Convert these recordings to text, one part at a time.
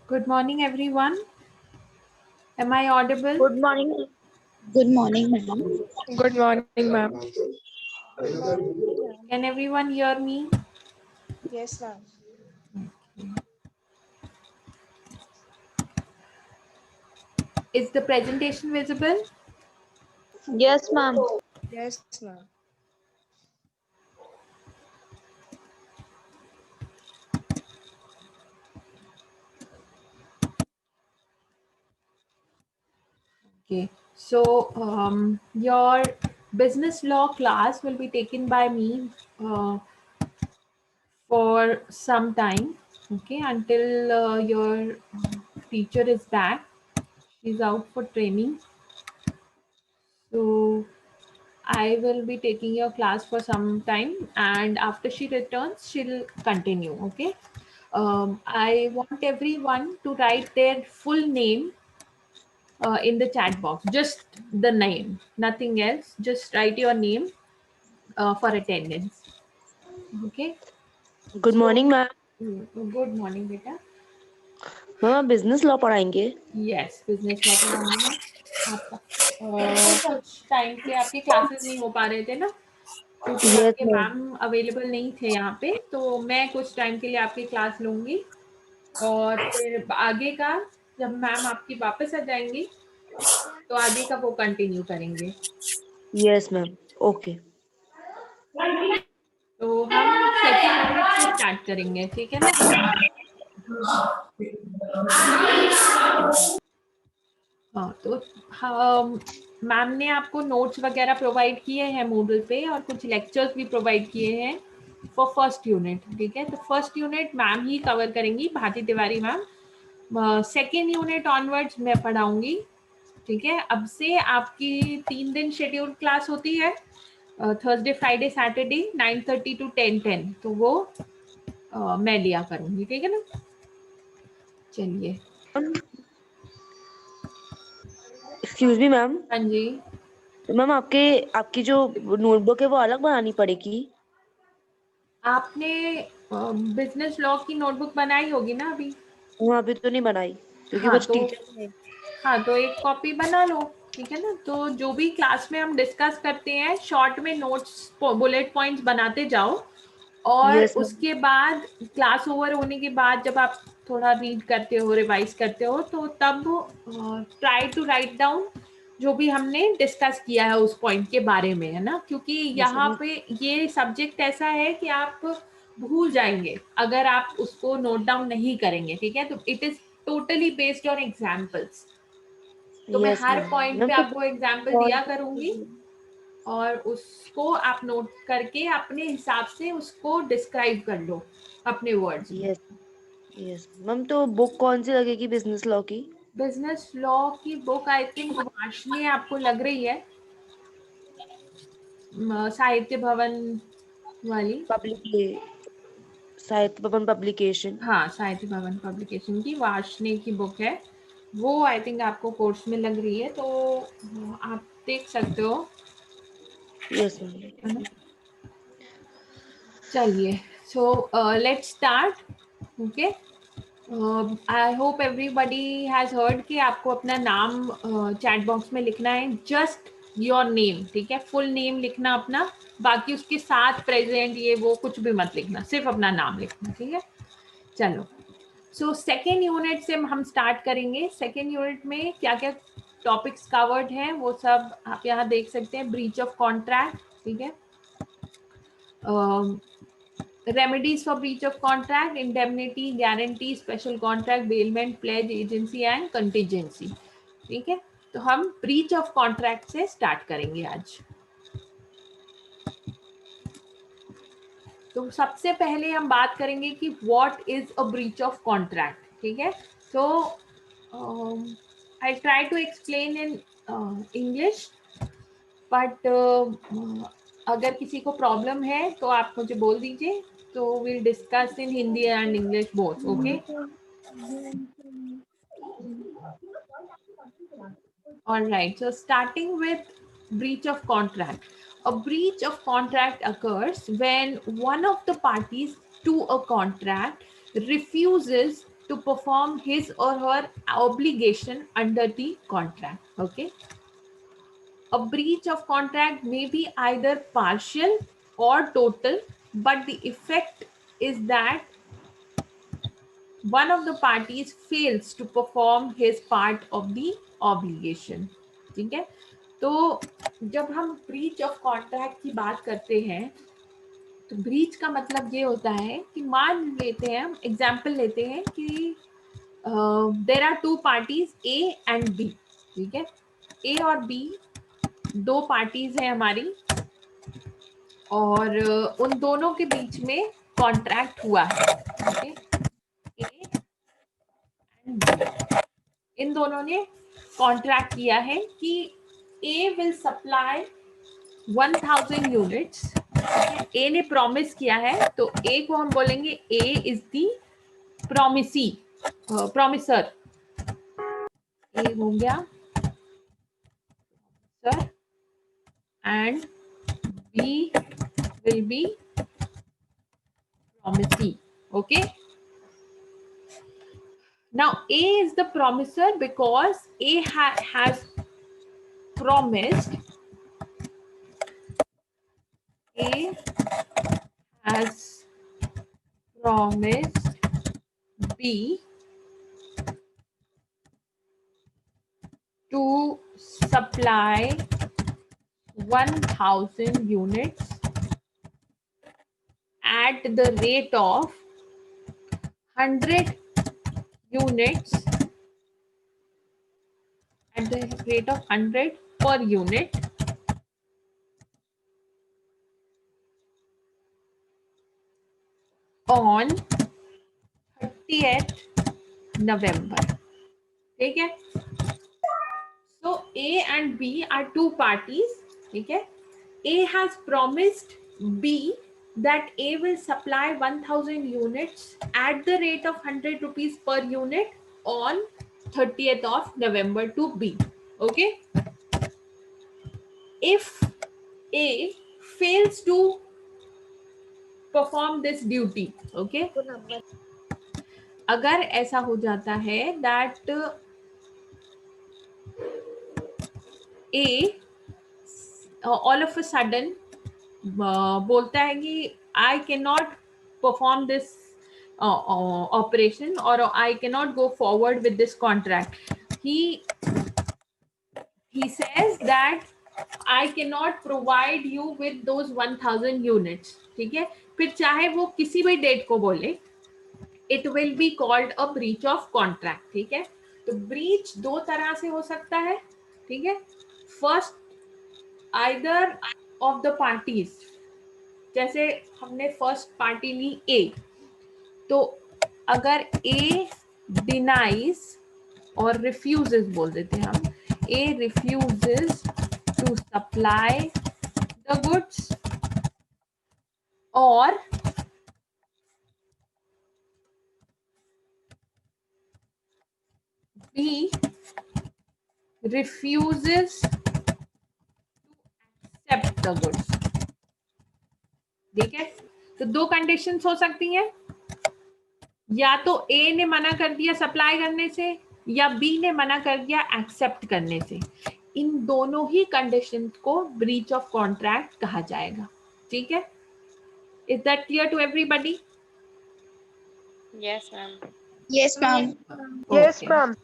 Good morning, everyone. Am I audible? Good morning. Good morning, ma'am. Good morning, ma'am. Can everyone hear me? Yes, ma'am. Is the presentation visible? Yes, ma'am. Yes, ma'am. Okay. So your business law class will be taken by me for some time. Okay, until your teacher is back. She's out for training. So I will be taking your class for some time, and after she returns, she'll continue. Okay. I want everyone to write their full name in the chat box. Just the name, nothing else. Just write your name for attendance. Okay. Good morning, ma'am. Good morning, beta. Ma'am आप business law पढ़ाएंगे? Yes, business law पढ़ाऊंगी मैं आपका। कुछ time से आपके classes नहीं हो पा रहे थे ना, क्योंकि Yes, आपके ma'am. मैम अवेलेबल नहीं थे यहाँ पे, तो मैं कुछ टाइम के लिए आपकी क्लास लूंगी और फिर आगे का जब मैम आपकी वापस आ जाएंगी तो आगे का वो कंटिन्यू करेंगे। Yes, ma'am. Okay. तो हम सेकंड यूनिट से स्टार्ट करेंगे, ठीक है ना? हाँ, तो मैम ने आपको नोट्स वगैरह प्रोवाइड किए हैं मूडल पे और कुछ लेक्चर्स भी प्रोवाइड किए हैं फॉर फर्स्ट यूनिट, ठीक है? तो फर्स्ट यूनिट मैम ही कवर करेंगी, Bharti Tiwari ma'am. Second unit onwards मैं पढ़ाऊंगी, ठीक है? अब से आपकी 3 दिन शेड्यूल क्लास होती है, थर्सडे फ्राइडे सैटरडे 9:30 to 10:10, तो वो मैं लिया करूंगी, ठीक है ना? चलिए। Excuse me ma'am. हाँ जी। मैम आपकी जो नोटबुक है वो अलग बनानी पड़ेगी? आपने बिजनेस लॉ की नोटबुक बनाई होगी ना अभी? वो अभी तो नहीं बनाई क्योंकि हाँ बस तो टीचर है। हाँ तो एक कॉपी बना लो, ठीक है ना? तो जो भी क्लास में हम डिस्कस करते हैं शॉर्ट में नोट्स बुलेट पॉइंट्स बनाते जाओ, और Yes, ma'am. उसके बाद क्लास ओवर होने के बाद जब आप थोड़ा रीड करते हो, रिवाइज करते हो, तो तब ट्राई टू राइट डाउन जो भी हमने डिस्कस किया है उस पॉइंट के बारे में, है ना? क्योंकि यहाँ पे ये सब्जेक्ट ऐसा है कि आप भूल जाएंगे अगर आप उसको नोट डाउन नहीं करेंगे, ठीक है? तो it is totally based on examples. तो मैं Yes, हर ma'am. पॉइंट मैम पे तो आपको एग्जाम्पल कौन दिया करूंगी और उसको आप नोट करके अपने हिसाब से उसको डिस्क्राइब कर लो अपने वर्ड्स में। यस यस मैम, तो बुक कौन सी लगेगी बिजनेस लॉ की? बिजनेस लॉ की बुक आई थिंक वार्षिणी आपको लग रही है, साहित्य भवन वाली। साहित्य भवन पब्लिकेशन। हाँ, साहित्य भवन पब्लिकेशन की वार्षिणी की बुक है, वो आई थिंक आपको कोर्स में लग रही है, तो आप देख सकते हो। Yes ma'am. चलिए, so let's start. Okay, I hope everybody has heard कि आपको अपना नाम चैट बॉक्स में लिखना है, जस्ट योर नेम, ठीक है? फुल नेम लिखना अपना, बाकी उसके साथ प्रेजेंट ये वो कुछ भी मत लिखना, सिर्फ अपना नाम लिखना, ठीक है? चलो, सो सेकेंड यूनिट से हम स्टार्ट करेंगे। सेकेंड यूनिट में क्या क्या टॉपिक्स कवर्ड हैं वो सब आप यहाँ देख सकते हैं। ब्रीच ऑफ कॉन्ट्रैक्ट, ठीक है, remedies for breach of contract, indemnity, guarantee, special contract, bailment, pledge, agency and contingency. ठीक है, तो हम ब्रीच ऑफ कॉन्ट्रैक्ट से स्टार्ट करेंगे आज। तो सबसे पहले हम बात करेंगे कि what is a breach of contract. ठीक है, तो I try to explain in English, but अगर किसी को प्रॉब्लम है तो आप मुझे बोल दीजिए, तो will discuss in Hindi and English both. Okay, all right, so starting with breach of contract. A breach of contract occurs when one of the parties to a contract refuses to perform his or her obligation under the contract. Okay, a breach of contract may be either partial or total, but the effect is that one of the parties fails to perform his part of the obligation. ठीक है, तो जब हम breach of contract की बात करते हैं तो ब्रीच का मतलब ये होता है कि मान लेते हैं, हम एग्जाम्पल लेते हैं कि there are two parties A and B. ठीक है, ए और बी दो पार्टीज हैं हमारी, और उन दोनों के बीच में कॉन्ट्रैक्ट हुआ है। ओके, ए एंड बी, इन दोनों ने कॉन्ट्रैक्ट किया है कि A will supply 1000 units. A ने प्रॉमिस किया है, तो ए को हम बोलेंगे A is the promisee, promisor. A हो गया sir, and B will be promisee. Okay, now A is the promiser because A has promised, A has promised B to supply 1000 units at the rate of 100 units, at the rate of 100 per unit on 30th November. ठीक है, so A and B are two parties. ठीक है, A has promised B that A will supply 1000 units at the rate of 100 rupees per unit on 30th of November to B. Okay, if A fails to perform this duty, okay, अगर ऐसा हो जाता है that A all of a sudden बोलता है कि I can not perform this operation और I can not go forward with this contract, he says that I cannot provide you with those 1000 units. ठीक है, फिर चाहे वो किसी भी डेट को बोले, it will be called a breach of contract. ठीक है, तो ब्रीच दो तरह से हो सकता है। ठीक है, first either of the parties, जैसे हमने फर्स्ट पार्टी ली ए, तो अगर ए डिनाइज और रिफ्यूजेस बोल देते हैं हम, A refuses to supply the goods और B refuses to accept the goods. ठीक है, तो दो कंडीशंस हो सकती हैं, या तो ए ने मना कर दिया सप्लाई करने से या बी ने मना कर दिया एक्सेप्ट करने से। इन दोनों ही कंडीशन को ब्रीच ऑफ कॉन्ट्रैक्ट कहा जाएगा। ठीक है, is that clear to everybody? Yes, ma'am. Yes, ma'am. Yes, Okay. ma'am.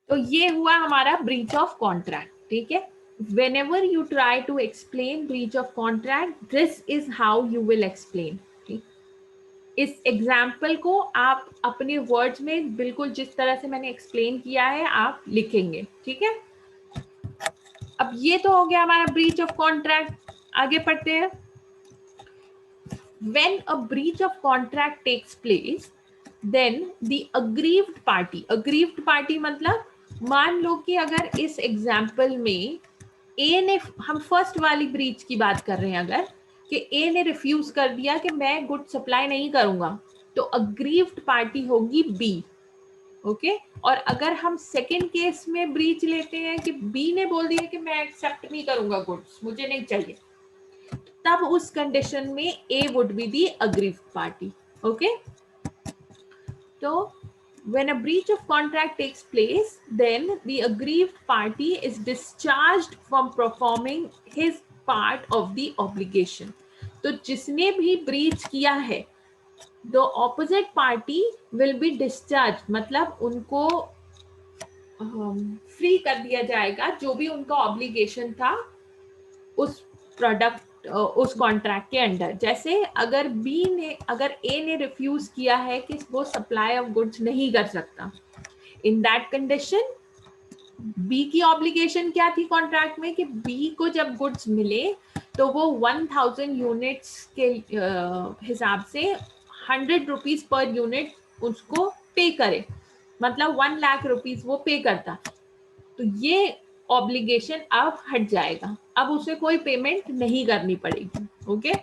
तो ये हुआ हमारा ब्रीच ऑफ कॉन्ट्रैक्ट, ठीक है. whenever you try to explain breach of contract, this is how you will explain. ठीक? इस एग्जाम्पल को आप अपने वर्ड्स में बिल्कुल जिस तरह से मैंने एक्सप्लेन किया है आप लिखेंगे, ठीक है. अब ये तो हो गया हमारा ब्रीच ऑफ कॉन्ट्रैक्ट. आगे पढ़ते हैं. when a breach of contract takes place, then the aggrieved party मतलब मान लो कि अगर इस एग्जाम्पल में ए ने, हम फर्स्ट वाली ब्रीच की बात कर रहे हैं, अगर कि ए ने रिफ्यूज कर दिया कि मैं गुड सप्लाई नहीं करूंगा, तो अग्रीव्ड पार्टी होगी बी. ओके. और अगर हम सेकेंड केस में ब्रीच लेते हैं कि बी ने बोल दिया कि मैं एक्सेप्ट नहीं करूंगा गुड्स, मुझे नहीं चाहिए, तब उस कंडीशन में A would be the aggrieved party. Okay. तो when a breach of contract takes place, then the aggrieved party is discharged from performing his part of the obligation. तो जिसने भी ब्रीच किया है, the opposite party will be discharged, मतलब उनको free कर दिया जाएगा जो भी उनका ऑब्लिगेशन था उस प्रोडक्ट उस कॉन्ट्रैक्ट के अंडर. जैसे अगर ए ने रिफ्यूज किया है कि वो सप्लाई ऑफ गुड्स नहीं कर सकता, इन दैट कंडीशन बी की ऑब्लिगेशन क्या थी कॉन्ट्रैक्ट में कि बी को जब गुड्स मिले तो वो 1000 यूनिट्स के हिसाब से 100 रुपीज पर यूनिट उसको पे करे, मतलब 1 लाख रुपीज वो पे करता. तो ये ऑब्लिगेशन अब हट जाएगा, अब उसे कोई पेमेंट नहीं करनी पड़ेगी. Okay.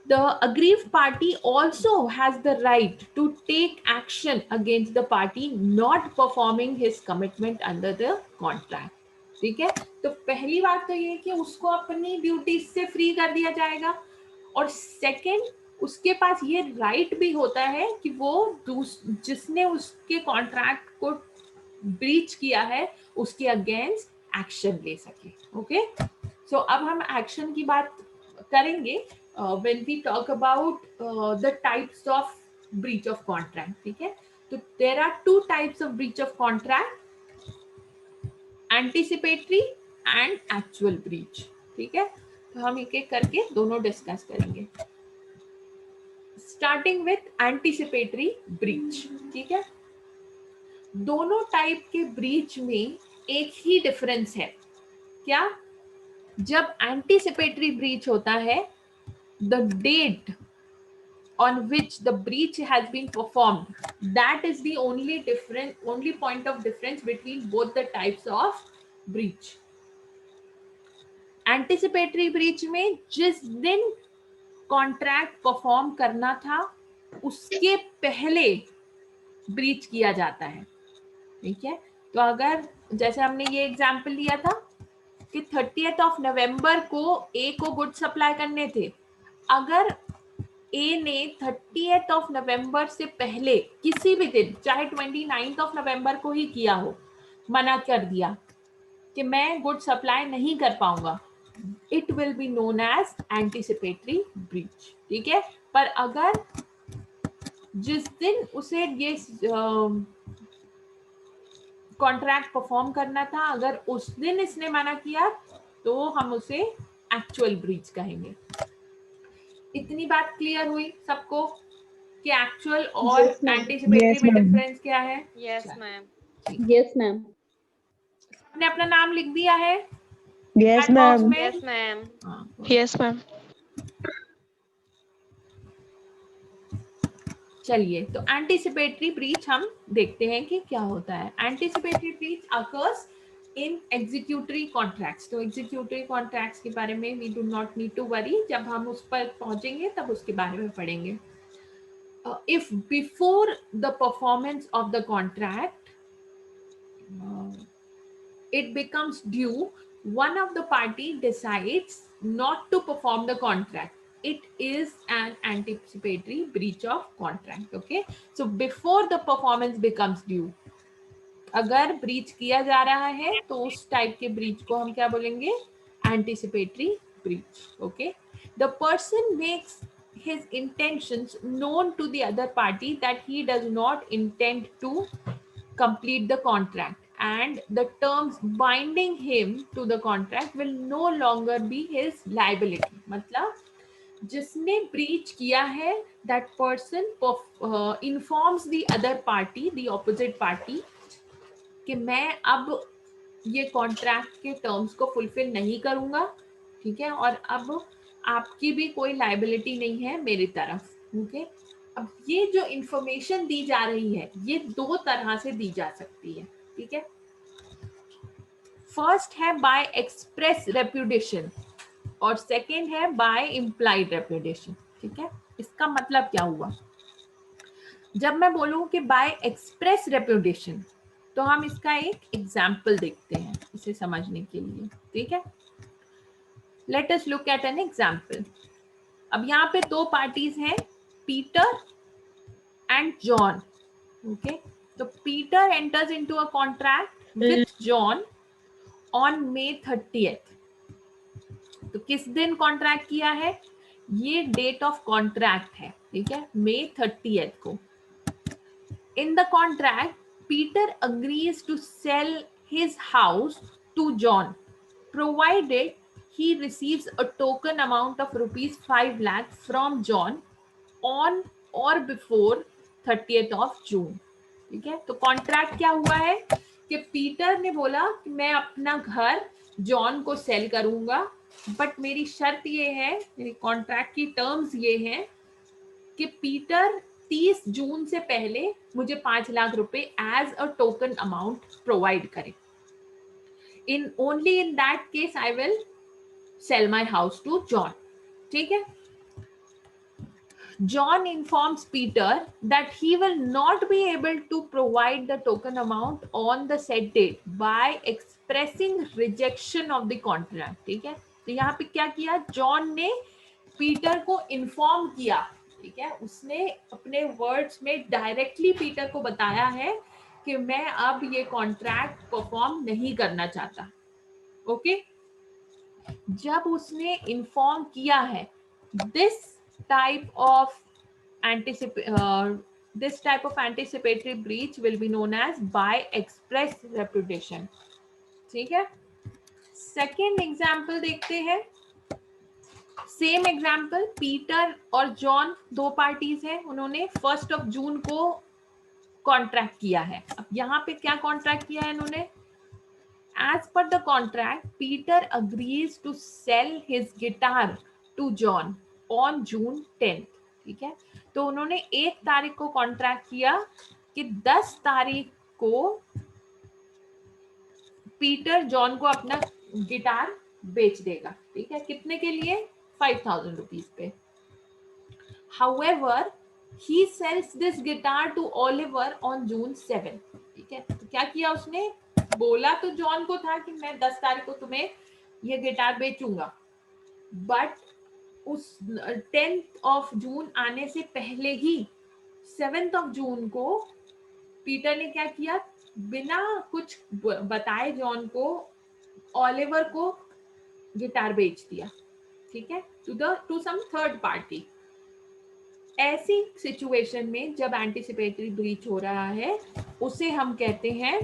The aggrieved party also has the right to take action against the party not performing his commitment under the contract. ठीक है. तो पहली बात तो ये कि उसको अपनी ड्यूटीज से फ्री कर दिया जाएगा, और सेकंड उसके पास ये राइट भी होता है कि वो जिसने उसके कॉन्ट्रैक्ट को ब्रीच किया है उसके अगेंस्ट एक्शन ले सके. ओके. सो अब हम एक्शन की बात करेंगे when we talk about the types of breach of contract. ठीक है. तो there are two types of breach of contract, anticipatory and actual breach. ठीक है. तो हम एक एक करके दोनों डिस्कस करेंगे, स्टार्टिंग विथ एंटीसिपेटरी ब्रीच. ठीक है. दोनों टाइप के ब्रीच में एक ही डिफरेंस है. क्या? जब एंटीसिपेटरी ब्रीच होता है, the date on which the breach has been performed, that is the only point of difference between both the types of breach. Anticipatory breach में जिस दिन कॉन्ट्रैक्ट परफॉर्म करना था उसके पहले ब्रीच किया जाता है. ठीक है. तो अगर जैसे हमने ये एग्जांपल लिया था कि 30th नवंबर को ए को गुड सप्लाई करने थे, अगर ए ने 30th नवंबर से पहले किसी भी दिन, चाहे 29th नवंबर को ही किया हो, मना कर दिया कि मैं गुड सप्लाई नहीं कर पाऊंगा, it will be known as anticipatory breach. ठीक है. पर अगर जिस दिन उसे ये कॉन्ट्रैक्ट परफॉर्म करना था, अगर उस दिन इसने मना किया तो हम उसे एक्चुअल ब्रीच कहेंगे. इतनी बात क्लियर हुई सबको कि एक्चुअल और एंटीसिपेटरी में डिफरेंस क्या है? Yes ma'am. Yes ma'am. आपने अपना नाम लिख दिया है? Yes Chat box ma'am. में? Yes ma'am. हाँ. Yes, ma'am. चलिए, तो एंटीसिपेटरी ब्रीच हम देखते हैं कि क्या होता है. Anticipatory breach occurs in executory contracts. तो एग्जीक्यूटरी कॉन्ट्रैक्ट्स के बारे में we do not need to worry, जब हम उस पर पहुंचेंगे तब उसके बारे में पढ़ेंगे. If before the performance of the contract it becomes due, one of the party decides not to perform the contract, it is an anticipatory breach of contract. Okay. So before the performance becomes due, अगर breach किया जा रहा है तो उस type के breach को हम क्या बोलेंगे? Anticipatory breach. Okay. The person makes his intentions known to the other party that he does not intend to complete the contract and the terms binding him to the contract will no longer be his liability. मतलब जिसने breach किया है that person informs the other party, the opposite party, कि मैं अब ये contract के terms को फुलफिल नहीं करूंगा, ठीक है, और अब आपकी भी कोई लाइबिलिटी नहीं है मेरी तरफ, ओके। अब ये जो इंफॉर्मेशन दी जा रही है ये दो तरह से दी जा सकती है, ठीक है। फर्स्ट है बाय एक्सप्रेस रेप्यूटेशन और सेकंड है बाय इम्प्लाइड रेप्यूटेशन, ठीक है। इसका मतलब क्या हुआ, जब मैं बोलूं कि बाय एक्सप्रेस रेप्यूटेशन तो हम इसका एक एग्जाम्पल देखते हैं इसे समझने के लिए, ठीक है। Let us look at an example. अब यहाँ पे दो पार्टीज हैं, पीटर एंड जॉन, ओके। तो Peter enters into a contract with John on May 30th। तो किस दिन कॉन्ट्रैक्ट किया है, ये डेट ऑफ कॉन्ट्रैक्ट है, ठीक है, May 30th को। In the contract Peter agrees to sell his house to John, provided he receives a token amount of rupees 5 lakh from John on or before 30th of June, ठीक है। तो contract क्या हुआ है कि Peter ने बोला कि मैं अपना घर जॉन को सेल करूंगा, बट मेरी शर्त ये है, मेरी कॉन्ट्रैक्ट की टर्म्स ये हैं कि पीटर 30 जून से पहले मुझे 5 लाख रुपए as a token amount provide करे। In only in that case I will sell my house to John, ठीक है। John informs Peter that he will not be able to provide the token amount on the set date by expressing rejection of the contract, ठीक है। तो यहाँ पे क्या किया, John ने पीटर को इन्फॉर्म किया, ठीक है, उसने अपने वर्ड्स में डायरेक्टली पीटर को बताया है कि मैं अब ये कॉन्ट्रैक्ट परफॉर्म नहीं करना चाहता, ओके। जब उसने इन्फॉर्म किया है, this type of anticipatory breach will be known as by express reputation, ठीक है। सेकेंड एग्जाम्पल देखते हैं, सेम एग्जाम्पल, पीटर और जॉन दो पार्टीज हैं, उन्होंने 1 जून को कॉन्ट्रैक्ट किया है। अब यहाँ पे क्या कॉन्ट्रैक्ट किया है इन्होंने, as per the contract Peter agrees to sell his guitar to John on June 10th, ठीक है। तो उन्होंने 1 तारीख को कॉन्ट्रैक्ट किया कि 10 तारीख को पीटर जॉन को अपना गिटार बेच देगा, ठीक है, कितने के लिए, 5,000 रुपीज पे। However, he sells this guitar to Oliver on June 7, ठीक है। तो क्या किया उसने, बोला तो जॉन को था कि मैं 10 तारीख को तुम्हें ये गिटार बेचूंगा, बट उस 10th जून आने से पहले ही 7th जून को पीटर ने क्या किया, बिना कुछ बताए जॉन को, ऑलिवर को गिटार बेच दिया, ठीक है, टू सम थर्ड पार्टी। ऐसी सिचुएशन में जब एंटीसिपेटरी ब्रीच हो रहा है उसे हम कहते हैं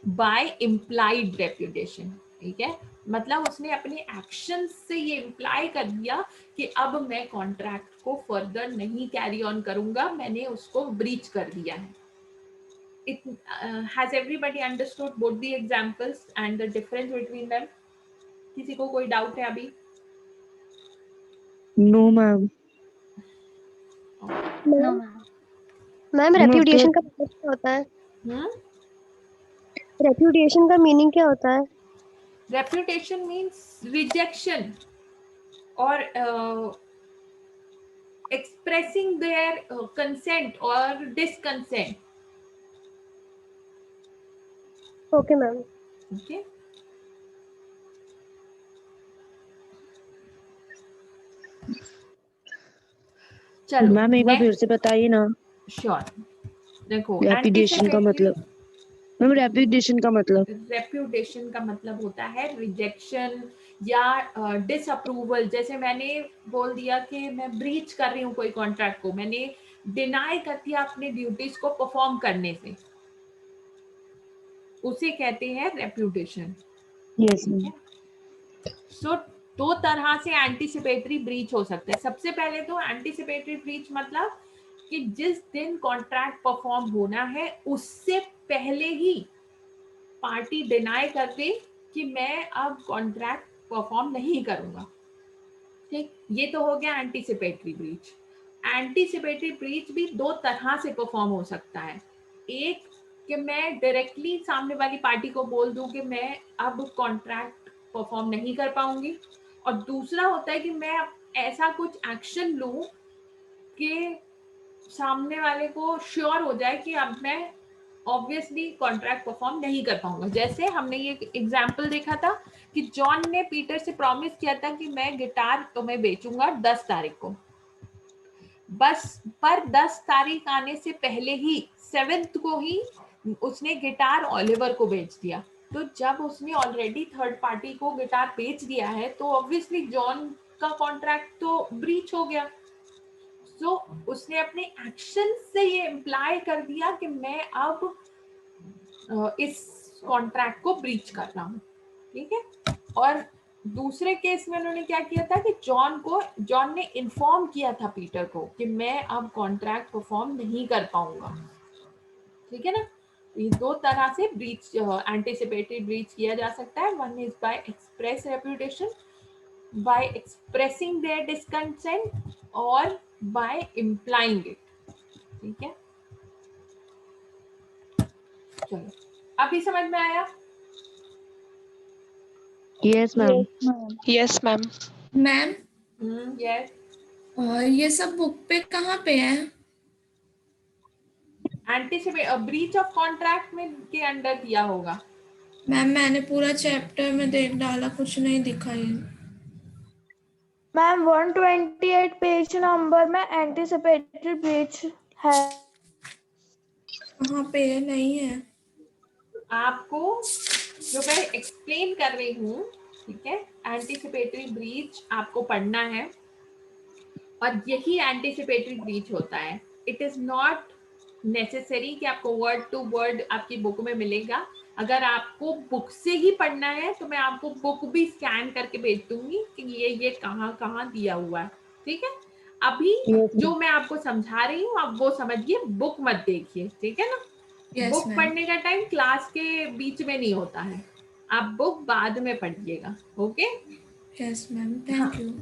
बाय इम्प्लाइड रेप्यूटेशन, ठीक है। मतलब उसने अपने एक्शन से ये इम्प्लाई कर दिया कि अब मैं कॉन्ट्रैक्ट को फर्दर नहीं कैरी ऑन करूंगा, मैंने उसको ब्रीच कर दिया है। Has everybody understood both the examples and the difference between them? किसी को कोई डाउट है अभी? No ma'am. मैम रेप्यूटेशन का मतलब क्या होता है? रेप्यूटेशन का मीनिंग क्या होता है? Reputation means rejection or expressing their consent or disconsent. Okay ma'am. Okay. चलो मैम एक बार फिर से बताइए ना। श्योर। देखो रेप्यूटेशन का मतलब मैम रेपुटेशन का मतलब? रेप्यूटेशन का मतलब होता है रिजेक्शन या डिसअप्रूवल। जैसे मैंने बोल दिया कि मैं ब्रीच कर रही हूँ कोई कॉन्ट्रैक्ट को, मैंने डिनाई कर दिया अपने ड्यूटीज को परफॉर्म करने से, उसे कहते हैं रेप्यूटेशन। Yes ma'am. सो दो तरह से एंटीसिपेटरी ब्रीच हो सकता है। सबसे पहले तो एंटीसिपेटरी ब्रीच मतलब कि जिस दिन कॉन्ट्रैक्ट परफॉर्म होना है उससे पहले ही पार्टी डिनाई कर दे कि मैं अब कॉन्ट्रैक्ट परफॉर्म नहीं करूंगा। ठीक, ये तो हो गया एंटीसिपेटरी ब्रीच। एंटीसिपेटरी ब्रीच भी दो तरह से परफॉर्म हो सकता है। एक कि मैं डायरेक्टली सामने वाली पार्टी को बोल दूं कि मैं अब कॉन्ट्रैक्ट परफॉर्म नहीं कर पाऊंगी, और दूसरा होता है कि मैं ऐसा कुछ एक्शन लूं कि सामने वाले को श्योर हो जाए कि अब मैं ऑब्वियसली कॉन्ट्रैक्ट परफॉर्म नहीं कर पाऊंगा। जैसे हमने ये एग्जाम्पल देखा था कि जॉन ने पीटर से प्रॉमिस किया था कि मैं गिटार तुम्हें बेचूंगा 10 तारीख को, बस पर 10 तारीख आने से पहले ही 7th को ही उसने गिटार ओलिवर को बेच दिया। तो जब उसने ऑलरेडी थर्ड पार्टी को गिटार बेच दिया है तो ऑब्वियसली जॉन का कॉन्ट्रैक्ट तो ब्रीच हो गया। सो उसने अपने एक्शन से ये इम्प्लाई कर दिया कि मैं अब इस कॉन्ट्रैक्ट को ब्रीच कर रहा हूँ। ठीक है। और दूसरे केस में उन्होंने क्या किया था कि जॉन ने इन्फॉर्म किया था पीटर को कि मैं अब कॉन्ट्रैक्ट परफॉर्म नहीं कर पाऊंगा। ठीक है ना। ये दो तरह से ब्रीच एंटीसिपेटरी ब्रीच किया जा सकता है। One is by express reputation, by expressing their disconsent or by implying it। ठीक है, चलो अभी समझ में आया? Yes ma'am. Yes, ma'am. Ma'am yes. ये सब बुक पे कहाँ पे है? एंटीसिपेट ब्रीच ऑफ कॉन्ट्रैक्ट में के अंडर दिया होगा। मैम मैंने पूरा चैप्टर में देख डाला, कुछ नहीं दिखा ये। मैम 128 पेज नंबर में एंटीसिपेटरी ब्रीच है। कहाँ पे है? नहीं है। आपको जो मैं एक्सप्लेन कर रही हूँ, ठीक है, एंटीसिपेटरी ब्रीच आपको पढ़ना है और यही एंटीसिपेटरी ब्रीच होता है। इट इज नॉट नेसेसरी कि आपको वर्ड टू वर्ड आपकी बुक में मिलेगा। अगर आपको बुक से ही पढ़ना है तो मैं आपको बुक भी स्कैन करके भेज दूंगी कि ये कहाँ कहाँ दिया हुआ है। ठीक है। अभी जो मैं आपको समझा रही हूँ आप वो समझिए, बुक मत देखिए। ठीक है ना। Yes book ma'am. पढ़ने का टाइम क्लास के बीच में नहीं होता है, आप बुक बाद में पढ़िएगा। Okay. Yes ma'am, thank you.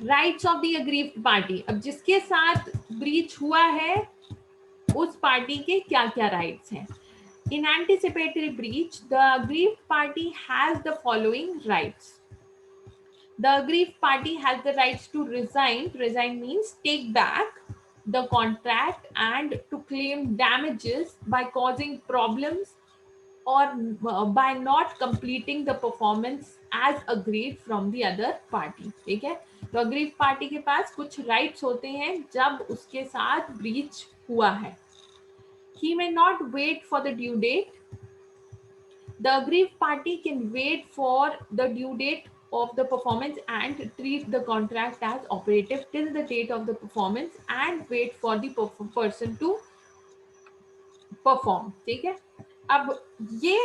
Rights of the aggrieved party. अब जिसके साथ ब्रीच हुआ है उस पार्टी के क्या क्या राइट्स हैं। In anticipatory breach, the aggrieved party has the following rights. The aggrieved party has the rights to resign. Resign means take back the contract and to claim damages by causing problems or by not completing the performance as agreed from the other party। ठीक है। तो aggrieved party के पास कुछ rights होते हैं जब उसके साथ breach हुआ है। He may not wait for the due date. The aggrieved party can wait for the due date of the performance and treat the contract as operative till the date of the performance and wait for the person to perform। ठीक है। अब ये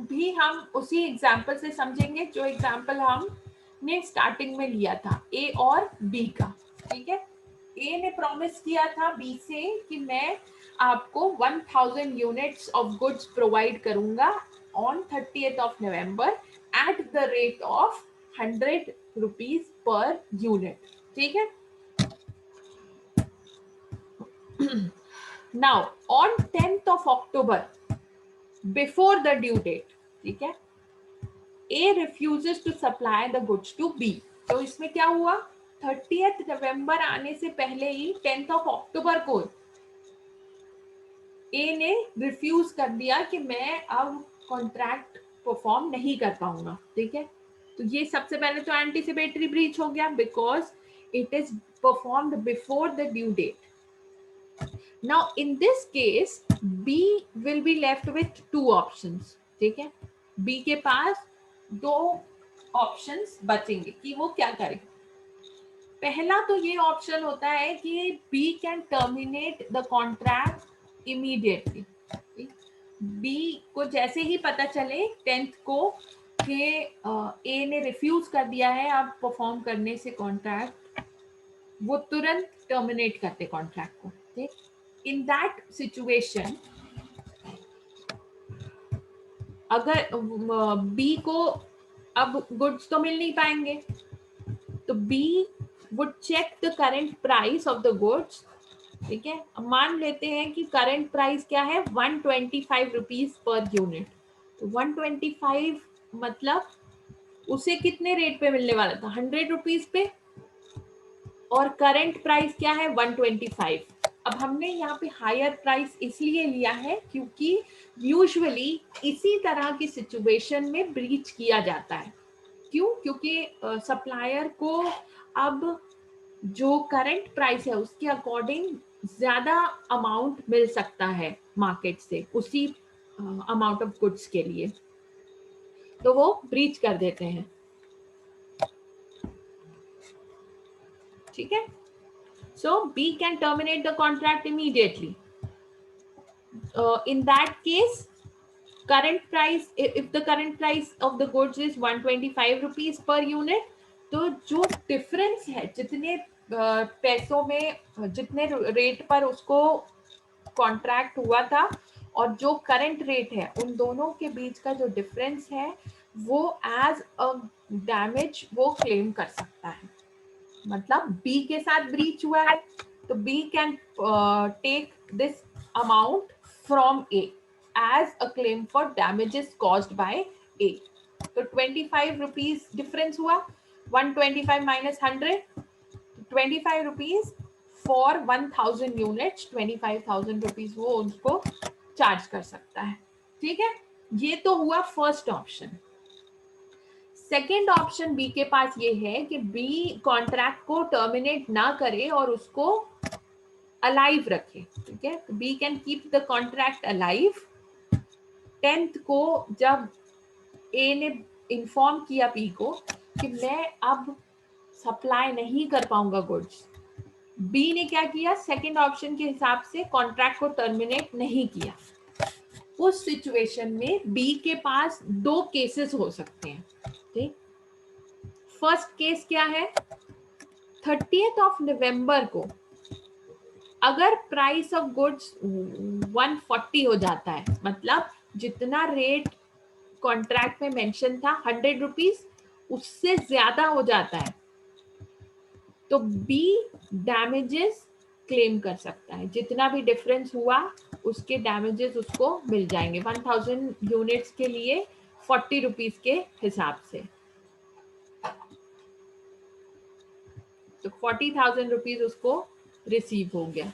भी हम उसी example से समझेंगे जो एग्जाम्पल हमने स्टार्टिंग में लिया था, ए और बी का। ठीक है। ए ने प्रॉमिस किया था बी से कि मैं आपको 1000 यूनिट्स ऑफ गुड्स प्रोवाइड करूंगा on 30th of November at the rate of 100 rupees per unit. ठीक है। Now on 10th of October before the due date, ठीक है, A refuses to supply the goods to B। तो इसमें क्या हुआ, 30th नवंबर आने से पहले ही 10th of October को A ने रिफ्यूज कर दिया कि मैं अब कॉन्ट्रैक्ट परफॉर्म नहीं कर पाऊंगा। ठीक है। तो ये सबसे पहले तो एंटीसिपेटरी ब्रीच हो गया because it is performed before the due date. Now in this case B will be left with two options. ठीक है, B के पास दो ऑप्शंस बचेंगे कि वो क्या करे. पहला तो ये ऑप्शन होता है कि B can terminate the contract immediately. B को जैसे ही पता चले 10th को कि A ने रिफ्यूज कर दिया है अब परफॉर्म करने से कॉन्ट्रैक्ट, वो तुरंत टर्मिनेट करते कॉन्ट्रैक्ट को. ठीक, इन दैट सिचुएशन अगर B को अब गुड्स तो मिल नहीं पाएंगे, तो B would check the current price of the goods. ठीक है, मान लेते हैं कि करंट प्राइस क्या है 125 रुपीज पर यूनिट. तो 125 मतलब उसे कितने रेट पे मिलने वाला था 100 रुपीज पे, और करंट प्राइस क्या है 125. अब हमने यहाँ पे हायर प्राइस इसलिए लिया है क्योंकि यूजुअली इसी तरह की सिचुएशन में ब्रीच किया जाता है. क्यों? क्योंकि सप्लायर को अब जो करंट प्राइस है उसके अकॉर्डिंग ज्यादा अमाउंट मिल सकता है मार्केट से उसी अमाउंट ऑफ गुड्स के लिए, तो वो ब्रीच कर देते हैं. ठीक है, सो B can terminate the contract immediately. In that case current price, if the current price of the goods is 125 rupees per unit, तो जो डिफरेंस है जितने पैसों में जितने रेट पर उसको कॉन्ट्रैक्ट हुआ था और जो करंट रेट है उन दोनों के बीच का जो डिफरेंस है वो एज अ डैमेज वो क्लेम कर सकता है. मतलब B के साथ ब्रीच हुआ है तो B can take this amount from A as a claim for damages caused by A. तो 25 रुपीज डिफरेंस हुआ, 125 minus 100, 25 rupees for 1000 units, 25,000 rupees वो उनको चार्ज कर सकता है. ठीक है, ये तो हुआ first option. Second option B के पास ये है कि B कॉन्ट्रैक्ट को टर्मिनेट ना करे और उसको अलाइव रखे. ठीक है, B can keep the contract alive. 10th को जब A ने इन्फॉर्म किया B को कि मैं अब सप्लाई नहीं कर पाऊंगा गुड्स, B ने क्या किया सेकंड ऑप्शन के हिसाब से कॉन्ट्रैक्ट को टर्मिनेट नहीं किया. उस सिचुएशन में B के पास दो केसेस हो सकते हैं. ठीक, फर्स्ट केस क्या है 30th ऑफ नवंबर को अगर प्राइस ऑफ गुड्स 140 हो जाता है, मतलब जितना रेट कॉन्ट्रैक्ट में मेंशन था 100 रुपीज उससे ज्यादा हो जाता है, तो B डैमेजेस क्लेम कर सकता है. जितना भी डिफरेंस हुआ उसके डैमेजेस उसको मिल जाएंगे 1000 यूनिट्स के लिए 40 रुपीज के हिसाब से. तो 40,000 रुपीज उसको रिसीव हो गया.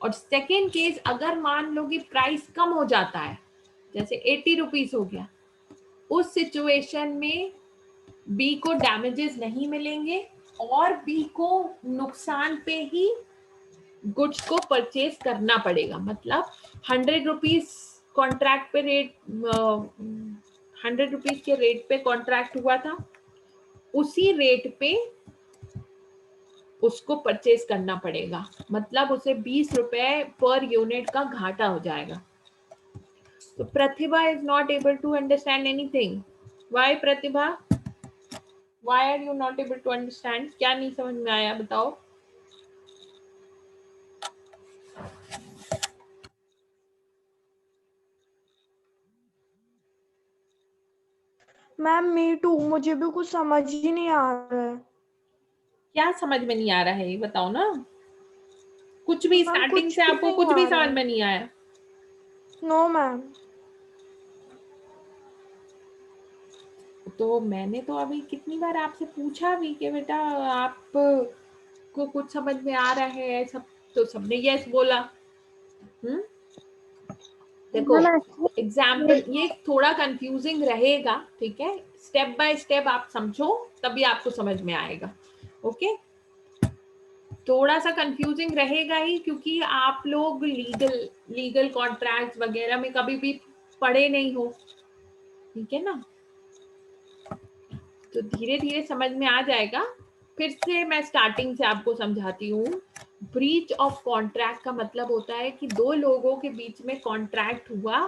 और सेकेंड केस अगर मान लो कि प्राइस कम हो जाता है जैसे 80 रुपीज हो गया, उस सिचुएशन में B को डैमेजेस नहीं मिलेंगे और B को नुकसान पे ही गुड्स को परचेज करना पड़ेगा. मतलब 100 रुपीज कॉन्ट्रैक्ट पे रेट 100 रुपीज के रेट पे कॉन्ट्रैक्ट हुआ था, उसी रेट पे उसको परचेज करना पड़ेगा. मतलब उसे 20 रुपए पर यूनिट का घाटा हो जाएगा. तो प्रतिभा is not able to understand anything. Why Pratibha? Why are you not able to understand? क्या नहीं समझ में आया बताओ. मैम मी टू, मुझे भी कुछ समझ ही नहीं आ रहा है. क्या समझ में नहीं आ रहा है ये बताओ ना. कुछ भी मैम, स्टार्टिंग कुछ से भी आपको नहीं कुछ आ भी रहा समझ है. में नहीं आया. No ma'am. तो मैंने तो अभी कितनी बार आपसे पूछा भी कि बेटा आप को कुछ समझ में आ रहा है सब, तो सबने यस बोला. देखो एग्जाम्पल ये थोड़ा कंफ्यूजिंग रहेगा. ठीक है, स्टेप बाय स्टेप आप समझो तभी आपको समझ में आएगा. ओके, थोड़ा सा कंफ्यूजिंग रहेगा ही, क्योंकि आप लोग लीगल कॉन्ट्रैक्ट वगैरह में कभी भी पढ़े नहीं हो, ठीक है ना। तो धीरे धीरे समझ में आ जाएगा। फिर से मैं स्टार्टिंग से आपको समझाती हूँ। ब्रीच ऑफ कॉन्ट्रैक्ट का मतलब होता है कि दो लोगों के बीच में कॉन्ट्रैक्ट हुआ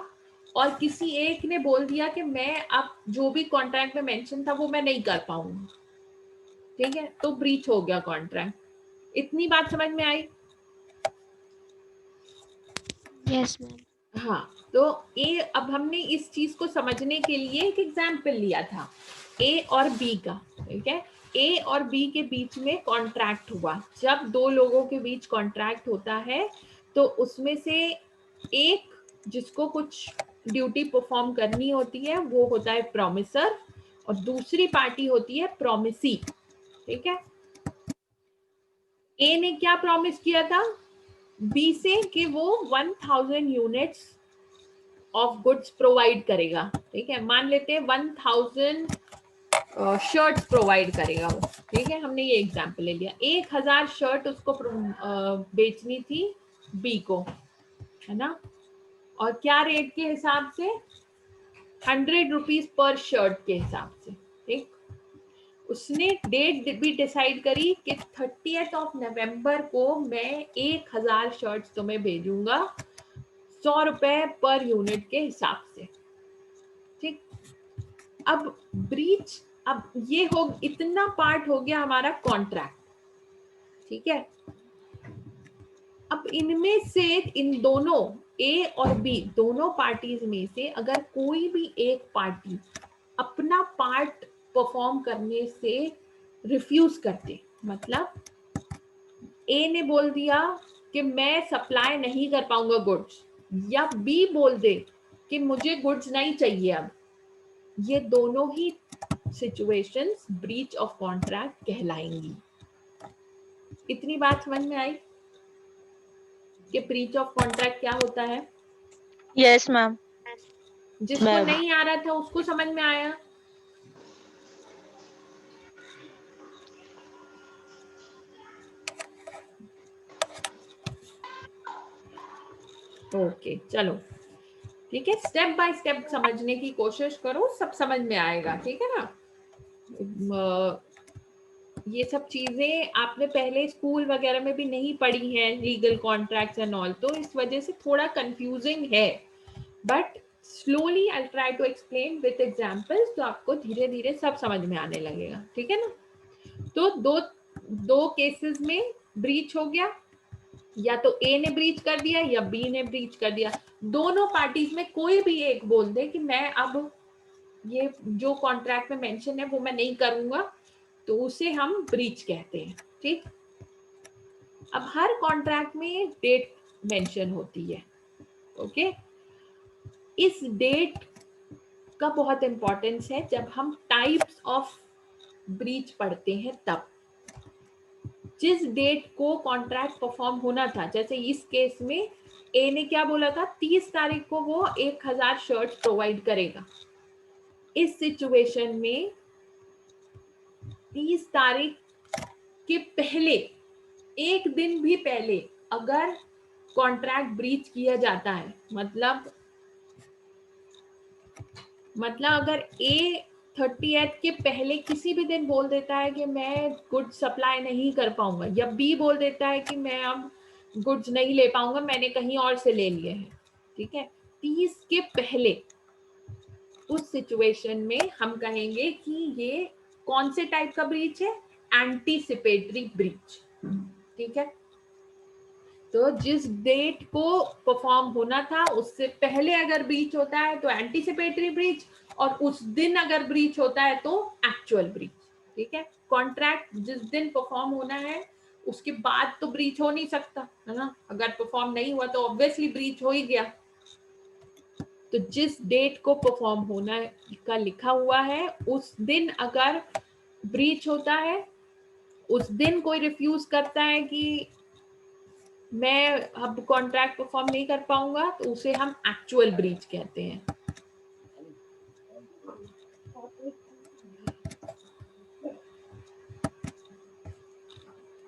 और किसी एक ने बोल दिया कि मैं अब जो भी कॉन्ट्रैक्ट में मेंशन था वो मैं नहीं कर पाऊंगा, ठीक है, तो ब्रीच हो गया कॉन्ट्रैक्ट। इतनी बात समझ में आई? Yes ma'am. हाँ, तो अब हमने इस चीज को समझने के लिए एक एग्जाम्पल लिया था ए और बी का, ठीक है। ए और बी के बीच में कॉन्ट्रैक्ट हुआ। जब दो लोगों के बीच कॉन्ट्रैक्ट होता है तो उसमें से एक जिसको कुछ ड्यूटी परफॉर्म करनी होती है वो होता है प्रॉमिसर, और दूसरी पार्टी होती है प्रॉमिसी, ठीक है। ए ने क्या प्रॉमिस किया था बी से कि वो 1000 यूनिट्स ऑफ गुड्स प्रोवाइड करेगा, ठीक है। मान लेते हैं 1000 शर्ट्स प्रोवाइड करेगा वो, ठीक है। हमने ये एग्जांपल ले लिया। 1000 शर्ट उसको बेचनी थी बी को, है ना। और क्या रेट के हिसाब से? 100 रुपीज पर शर्ट के हिसाब से, ठीक। उसने डेट भी डिसाइड करी कि 30 नवंबर को मैं 1000 शर्ट्स तुम्हें भेजूंगा 100 रुपए पर यूनिट के हिसाब से, ठीक। अब ब्रीच, अब ये हो, इतना पार्ट हो गया हमारा कॉन्ट्रैक्ट, ठीक है। अब इनमें से इन दोनों ए और बी दोनों पार्टीज में से अगर कोई भी एक पार्टी अपना पार्ट परफॉर्म करने से रिफ्यूज करते, मतलब ए ने बोल दिया कि मैं सप्लाई नहीं कर पाऊंगा गुड्स, या बी बोल दे कि मुझे गुड्स नहीं चाहिए अब, ये दोनों ही सिचुएशंस ब्रीच ऑफ कॉन्ट्रैक्ट कहलाएंगी। इतनी बात समझ में आई कि ब्रीच ऑफ कॉन्ट्रैक्ट क्या होता है? Yes ma'am. जिसको नहीं आ रहा था उसको समझ में आया? ओके, चलो ठीक है, स्टेप बाय स्टेप समझने की कोशिश करो, सब समझ में आएगा, ठीक है ना। ये सब चीजें आपने पहले स्कूल वगैरह में भी नहीं पढ़ी हैं, लीगल कॉन्ट्रैक्ट्स एंड ऑल, तो इस वजह से थोड़ा कंफ्यूजिंग है, but slowly I try to explain with examples, तो आपको धीरे धीरे सब समझ में आने लगेगा, ठीक है ना। तो दो केसेस में ब्रीच हो गया, या तो ए ने ब्रीच कर दिया या बी ने ब्रीच कर दिया। दोनों पार्टीज में कोई भी एक बोल दे कि मैं अब ये जो कॉन्ट्रैक्ट में मेंशन है वो मैं नहीं करूंगा, तो उसे हम ब्रीच कहते हैं, ठीक। अब हर कॉन्ट्रैक्ट में डेट मेंशन होती है, ओके। इस डेट का बहुत इंपॉर्टेंस है जब हम टाइप्स ऑफ ब्रीच पढ़ते हैं तब। जिस डेट को कॉन्ट्रैक्ट परफॉर्म होना था, जैसे इस केस में ए ने क्या बोला था 30 तारीख को वो 1000 शर्ट प्रोवाइड करेगा। इस सिचुएशन में 30 तारीख के पहले, एक दिन भी पहले अगर कॉन्ट्रैक्ट ब्रीच किया जाता है, मतलब अगर ए 30th के पहले किसी भी दिन बोल देता है कि मैं गुड्स सप्लाई नहीं कर पाऊंगा, या बी बोल देता है कि मैं अब गुड्स नहीं ले पाऊंगा, मैंने कहीं और से ले लिए हैं, ठीक है, 30 के पहले, उस सिचुएशन में हम कहेंगे कि ये कौन से टाइप का ब्रीच है? एंटीसिपेटरी ब्रीच, ठीक है। तो जिस डेट को परफॉर्म होना था उससे पहले अगर ब्रीच होता है तो एंटीसिपेटरी ब्रीच, और उस दिन अगर ब्रीच होता है तो एक्चुअल ब्रीच, ठीक है। कॉन्ट्रैक्ट जिस दिन परफॉर्म होना है उसके बाद तो ब्रीच हो नहीं सकता, है ना। अगर परफॉर्म नहीं हुआ तो ऑब्वियसली ब्रीच हो ही गया। तो जिस डेट को परफॉर्म होना का लिखा हुआ है उस दिन अगर ब्रीच होता है, उस दिन कोई रिफ्यूज करता है कि मैं अब कॉन्ट्रैक्ट परफॉर्म नहीं कर पाऊंगा, तो उसे हम एक्चुअल ब्रीच कहते हैं।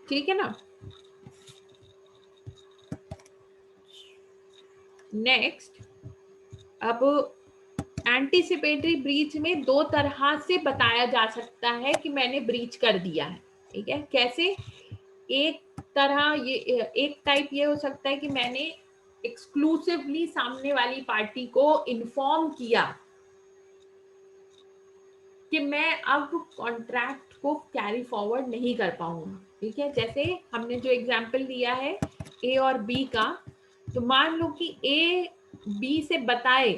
ठीक है ना। नेक्स्ट, अब एंटीसिपेटरी ब्रीच में दो तरह से बताया जा सकता है कि मैंने ब्रीच कर दिया है, ठीक है। कैसे? एक टाइप ये हो सकता है कि मैंने एक्सक्लूसिवली सामने वाली पार्टी को इन्फॉर्म किया कि मैं अब कॉन्ट्रैक्ट को कैरी फॉरवर्ड नहीं कर पाऊंगा, ठीक है। जैसे हमने जो एग्जांपल दिया है ए और बी का, तो मान लो कि ए बी से बताए,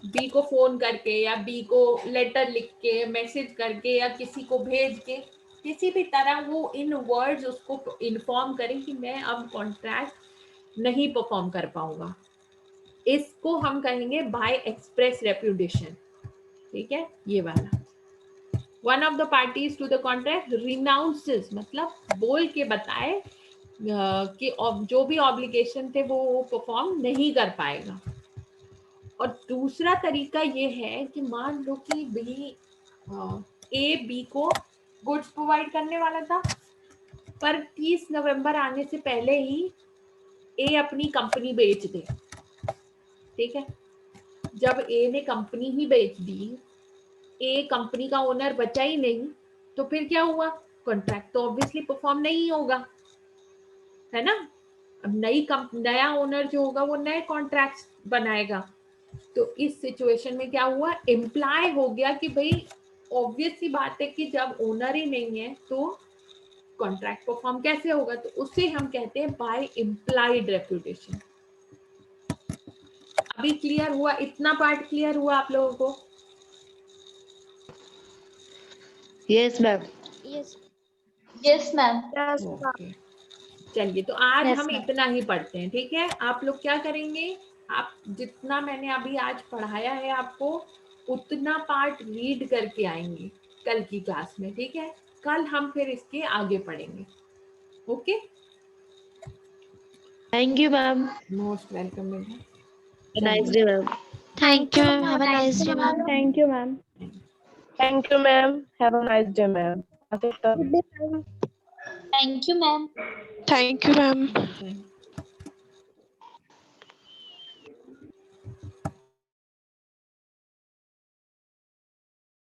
बी को फोन करके या बी को लेटर लिख के, मैसेज करके या किसी को भेज के, किसी भी तरह वो इन वर्ड्स उसको इन्फॉर्म करें कि मैं अब कॉन्ट्रैक्ट नहीं परफॉर्म कर पाऊंगा। इसको हम कहेंगे बाय एक्सप्रेस रेप्यूडिएशन, ठीक है, ये वाला। One of the parties to the contract renounces, मतलब बोल के बताए कि जो भी ऑब्लिगेशन थे वो परफॉर्म नहीं कर पाएगा। और दूसरा तरीका ये है कि मान लो कि ए बी को गुड्स प्रोवाइड करने वाला था, पर 30 नवंबर आने से पहले ही ए अपनी कंपनी बेच दे, ठीक है। जब ए ने कंपनी ही बेच दी, ए कंपनी का ओनर बचा ही नहीं, तो फिर क्या हुआ? कॉन्ट्रैक्ट तो ऑब्वियसली परफॉर्म नहीं होगा, है ना। अब नया ओनर जो होगा वो नए कॉन्ट्रैक्ट बनाएगा। तो इस सिचुएशन में क्या हुआ? इम्प्लाई हो गया कि भाई ऑब्वियस सी बात है कि जब ओनर ही नहीं है तो कॉन्ट्रैक्ट परफॉर्म कैसे होगा? तो उसे हम कहते हैं बाय इम्प्लाइड रेप्यूटेशन। अभी क्लियर हुआ? इतना पार्ट क्लियर हुआ आप लोगों को? Yes ma'am. Yes, ma'am. Yes, okay, चलिए तो आज Yes, हम ma'am. इतना ही पढ़ते हैं, ठीक है। आप लोग क्या करेंगे, आप जितना मैंने अभी आज पढ़ाया है आपको उतना पार्ट रीड करके आएंगे कल की क्लास में, ठीक है। कल हम फिर इसके आगे पढ़ेंगे। Okay, thank you ma'am. Most welcome बेटा। Nice day ma'am. Thank you, ma'am. Have a nice day, ma'am. thank you, ma'am. Thank you, ma'am. Have a nice day, ma'am. Good day, ma'am. Thank you, ma'am. Thank you, ma'am. Thank you.